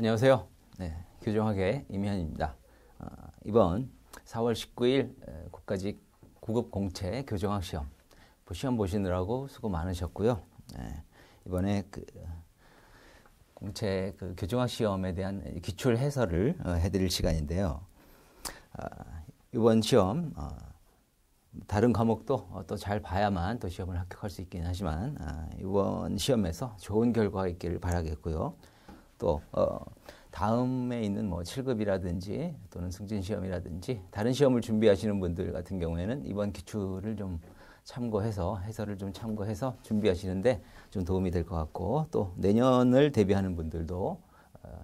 안녕하세요. 네, 교정학의 임현입니다. 이번 4월 19일 국가직 9급 공채 교정학 시험 보시느라고 수고 많으셨고요. 이번에 공채 교정학 시험에 대한 기출 해설을 해드릴 시간인데요. 이번 시험 다른 과목도 또 잘 봐야만 또 시험을 합격할 수 있긴 하지만 이번 시험에서 좋은 결과가 있기를 바라겠고요. 또 다음에 있는 7급이라든지 또는 승진시험이라든지 다른 시험을 준비하시는 분들 같은 경우에는 이번 기출을 좀 참고해서 해설을 좀 참고해서 준비하시는데 좀 도움이 될 것 같고, 또 내년을 대비하는 분들도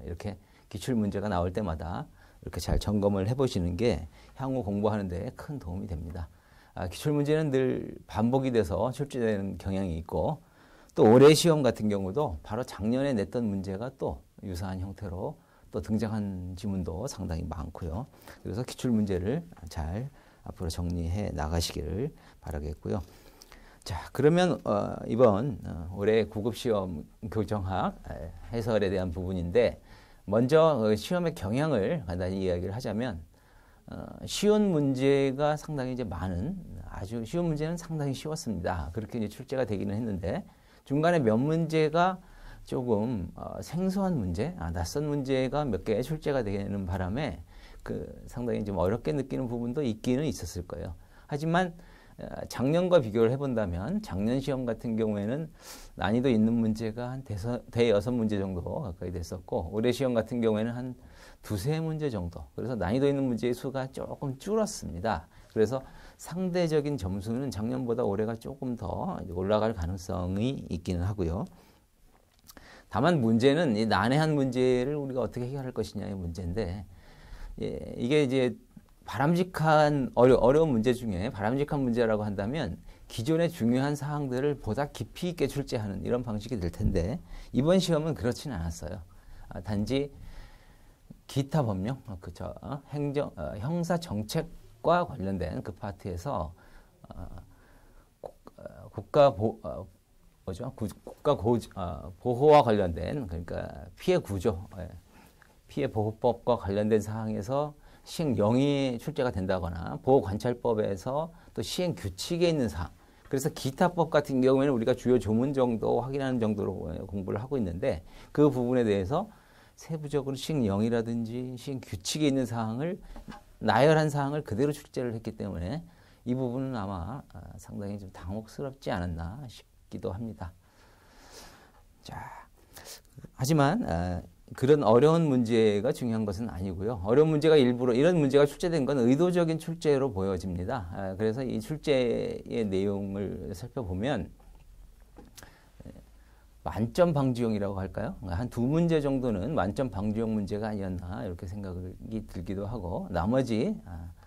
이렇게 기출 문제가 나올 때마다 이렇게 잘 점검을 해보시는 게 향후 공부하는 데 큰 도움이 됩니다. 기출 문제는 늘 반복이 돼서 출제되는 경향이 있고, 또 올해 시험 같은 경우도 바로 작년에 냈던 문제가 또 유사한 형태로 또 등장한 지문도 상당히 많고요. 그래서 기출 문제를 잘 앞으로 정리해 나가시기를 바라겠고요. 자, 그러면 이번 올해 9급 시험 교정학 해설에 대한 부분인데, 먼저 시험의 경향을 간단히 이야기를 하자면, 쉬운 문제가 상당히 이제 많은, 아주 쉬운 문제는 상당히 쉬웠습니다. 그렇게 이제 출제가 되기는 했는데, 중간에 몇 문제가 조금 생소한 문제, 낯선 문제가 몇 개 출제가 되는 바람에 상당히 좀 어렵게 느끼는 부분도 있기는 있었을 거예요. 하지만 작년과 비교를 해본다면 작년 시험 같은 경우에는 난이도 있는 문제가 한 대여섯 문제 정도 가까이 됐었고, 올해 시험 같은 경우에는 한 두세 문제 정도. 그래서 난이도 있는 문제의 수가 조금 줄었습니다. 그래서 상대적인 점수는 작년보다 올해가 조금 더 올라갈 가능성이 있기는 하고요. 다만 문제는 이 난해한 문제를 우리가 어떻게 해결할 것이냐의 문제인데, 이게 이제 바람직한 어려운 문제 중에 바람직한 문제라고 한다면 기존의 중요한 사항들을 보다 깊이 있게 출제하는 이런 방식이 될 텐데, 이번 시험은 그렇지는 않았어요. 단지 기타 법령, 그죠? 형사 정책과 관련된 그 파트에서 국가 보호와 관련된, 그러니까 피해 구조, 피해 보호법과 관련된 사항에서 시행령이 출제가 된다거나 보호관찰법에서 또 시행 규칙에 있는 사항. 그래서 기타법 같은 경우에는 우리가 주요 조문 정도 확인하는 정도로 공부를 하고 있는데, 그 부분에 대해서 세부적으로 시행령이라든지 시행 규칙에 있는 사항을, 나열한 사항을 그대로 출제를 했기 때문에 이 부분은 아마 상당히 좀 당혹스럽지 않았나 싶기도 합니다. 자, 하지만 그런 어려운 문제가 중요한 것은 아니고요. 어려운 문제가 일부러, 이런 문제가 출제된 건 의도적인 출제로 보여집니다. 그래서 이 출제의 내용을 살펴보면 만점 방지용이라고 할까요? 한 두 문제 정도는 만점 방지용 문제가 아니었나 이렇게 생각이 들기도 하고, 나머지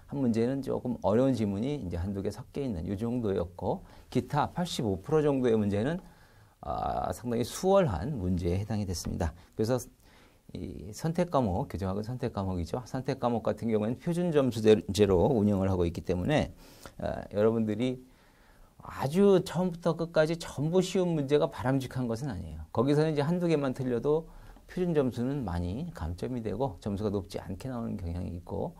한 문제는 조금 어려운 지문이 이제 한두 개 섞여 있는 이 정도였고, 기타 85% 정도의 문제는 상당히 수월한 문제에 해당이 됐습니다. 그래서 이 선택 과목, 교정학은 선택 과목이죠. 선택 과목 같은 경우에는 표준 점수제로 운영을 하고 있기 때문에 여러분들이 아주 처음부터 끝까지 전부 쉬운 문제가 바람직한 것은 아니에요. 거기서는 이제 한두 개만 틀려도 표준 점수는 많이 감점이 되고 점수가 높지 않게 나오는 경향이 있고,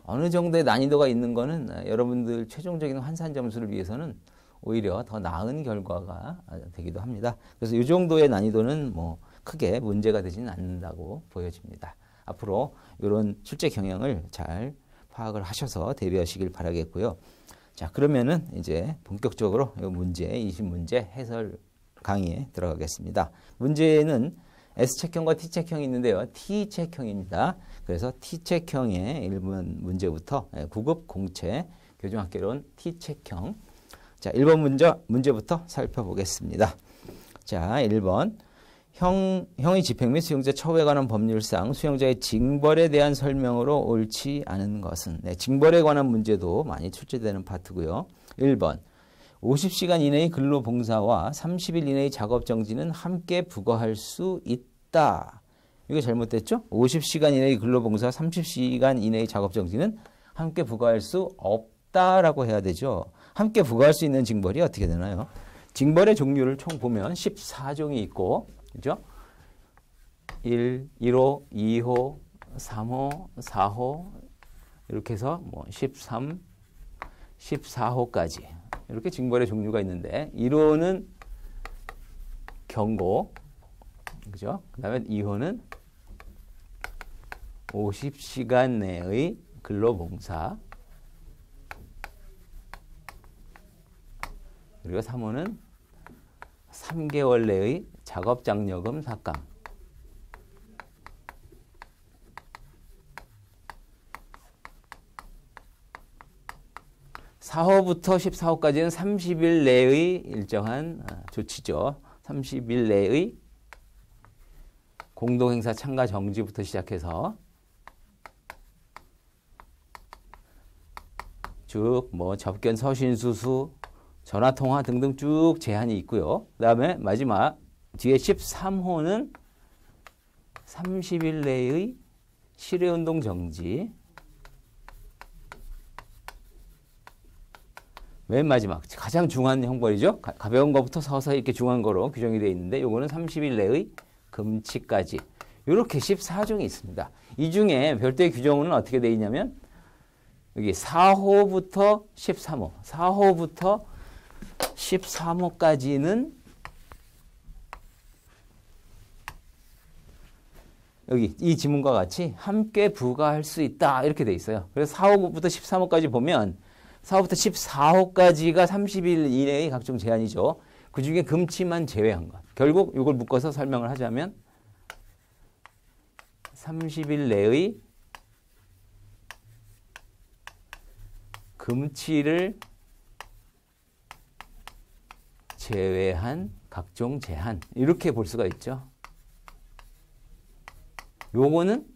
어느 정도의 난이도가 있는 거는 여러분들 최종적인 환산 점수를 위해서는 오히려 더 나은 결과가 되기도 합니다. 그래서 이 정도의 난이도는 크게 문제가 되지는 않는다고 보여집니다. 앞으로 이런 출제 경향을 잘 파악을 하셔서 대비하시길 바라겠고요. 자, 그러면은 이제 본격적으로 이 문제, 20문제 해설 강의에 들어가겠습니다. 문제는 S책형과 T책형이 있는데요. T책형입니다. 그래서 T책형의 1번 문제부터 9급 공채 교정학개론 T책형. 자, 1번 문제부터 살펴보겠습니다. 자, 1번. 형의 집행 및 수용자 처우에 관한 법률상 수용자의 징벌에 대한 설명으로 옳지 않은 것은. 네, 징벌에 관한 문제도 많이 출제되는 파트고요. 1번. 50시간 이내의 근로봉사와 30일 이내의 작업정지는 함께 부과할 수 있다. 이거 잘못됐죠? 50시간 이내의 근로봉사와 30시간 이내의 작업정지는 함께 부과할 수 없다라고 해야 되죠. 함께 부과할 수 있는 징벌이 어떻게 되나요? 징벌의 종류를 총 보면 14종이 있고, 그죠? 1, 1호, 2호, 3호, 4호 이렇게 해서 뭐 13, 14호까지 이렇게 징벌의 종류가 있는데 1호는 경고, 그죠? 그 다음에 2호는 50시간 내의 근로봉사, 그리고 3호는 3개월 내의 작업장려금 삭감. (4호부터) (14호까지는) 30일 내의 일정한 조치죠. 30일 내의 공동행사 참가 정지부터 시작해서 쭉 뭐 접견 서신 수수, 전화통화 등등 쭉 제한이 있고요. 그 다음에 마지막 뒤에 13호는 30일 내의 실외운동 정지. 맨 마지막 가장 중한 형벌이죠. 가벼운 것부터 서서히 이렇게 중한 거로 규정이 되어 있는데 요거는 30일 내의 금치까지. 이렇게 14종이 있습니다. 이 중에 별도의 규정은 어떻게 되어 있냐면 여기 4호부터 13호, 4호부터 13호까지는 여기 이 지문과 같이 함께 부과할 수 있다 이렇게 돼 있어요. 그래서 4호부터 13호까지 보면 4호부터 14호까지가 30일 이내의 각종 제한이죠. 그중에 금치만 제외한 것. 결국 이걸 묶어서 설명을 하자면 30일 내의 금치를 제외한 각종 제한 이렇게 볼 수가 있죠. 요거는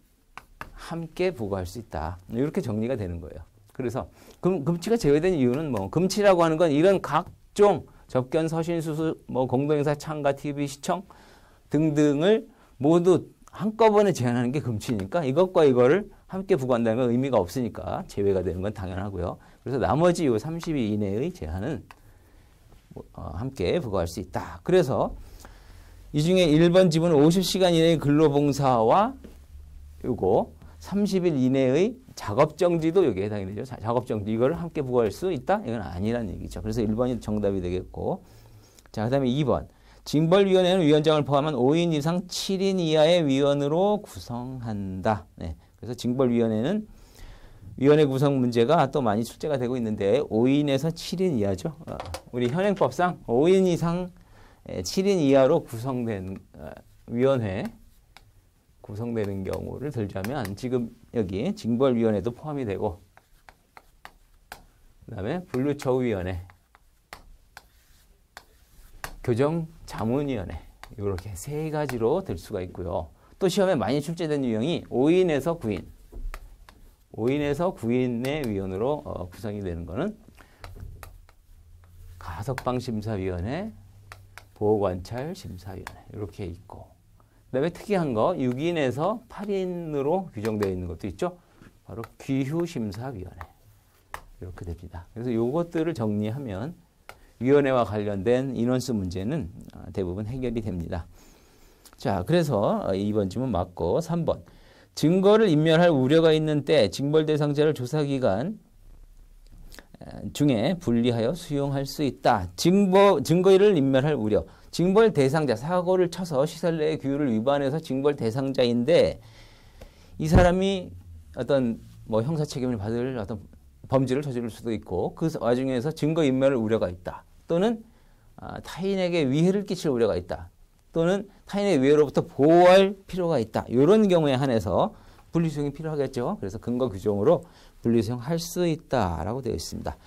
함께 부과할 수 있다. 이렇게 정리가 되는 거예요. 그래서 금치가 제외된 이유는 뭐 금치라고 하는 건 이런 각종 접견, 서신, 수수, 뭐 공동행사 참가, TV 시청 등등을 모두 한꺼번에 제한하는 게 금치니까 이것과 이거를 함께 부과한다는 건 의미가 없으니까 제외가 되는 건 당연하고요. 그래서 나머지 이 30일 이내의 제한은 함께 부과할 수 있다. 그래서 이 중에 1번 지문 50시간 이내의 근로봉사와 요거 30일 이내의 작업정지도 여기에 해당이 되죠. 작업정지 이거를 함께 부과할 수 있다? 이건 아니라는 얘기죠. 그래서 1번이 정답이 되겠고, 자, 그 다음에 2번 징벌위원회는 위원장을 포함한 5인 이상 7인 이하의 위원으로 구성한다. 네. 그래서 징벌위원회는 위원회 구성 문제가 또 많이 출제가 되고 있는데 5인에서 7인 이하죠. 우리 현행법상 5인 이상 7인 이하로 구성된 위원회 구성되는 경우를 들자면 지금 여기 징벌위원회도 포함이 되고 그 다음에 분류처우위원회, 교정자문위원회 이렇게 세 가지로 들 수가 있고요. 또 시험에 많이 출제된 유형이 5인에서 9인 5인에서 9인의 위원으로 구성이 되는 거는 가석방심사위원회, 보호관찰심사위원회 이렇게 있고 그 다음에 특이한 거 6인에서 8인으로 규정되어 있는 것도 있죠. 바로 귀휴심사위원회 이렇게 됩니다. 그래서 이것들을 정리하면 위원회와 관련된 인원수 문제는 대부분 해결이 됩니다. 자, 그래서 2번 질문 맞고 3번 증거를 인멸할 우려가 있는 때 징벌 대상자를 조사기관 중에 분리하여 수용할 수 있다. 증거를 인멸할 우려. 징벌 대상자, 사고를 쳐서 시설 내의 규율을 위반해서 징벌 대상자인데 이 사람이 어떤 뭐 형사 책임을 받을 어떤 범죄를 저지를 수도 있고 그 와중에서 증거 인멸을 우려가 있다. 또는 타인에게 위해를 끼칠 우려가 있다. 또는 타인의 위해로부터 보호할 필요가 있다. 이런 경우에 한해서 분리수용이 필요하겠죠. 그래서 근거 규정으로 분리수용할 수 있다라고 되어 있습니다.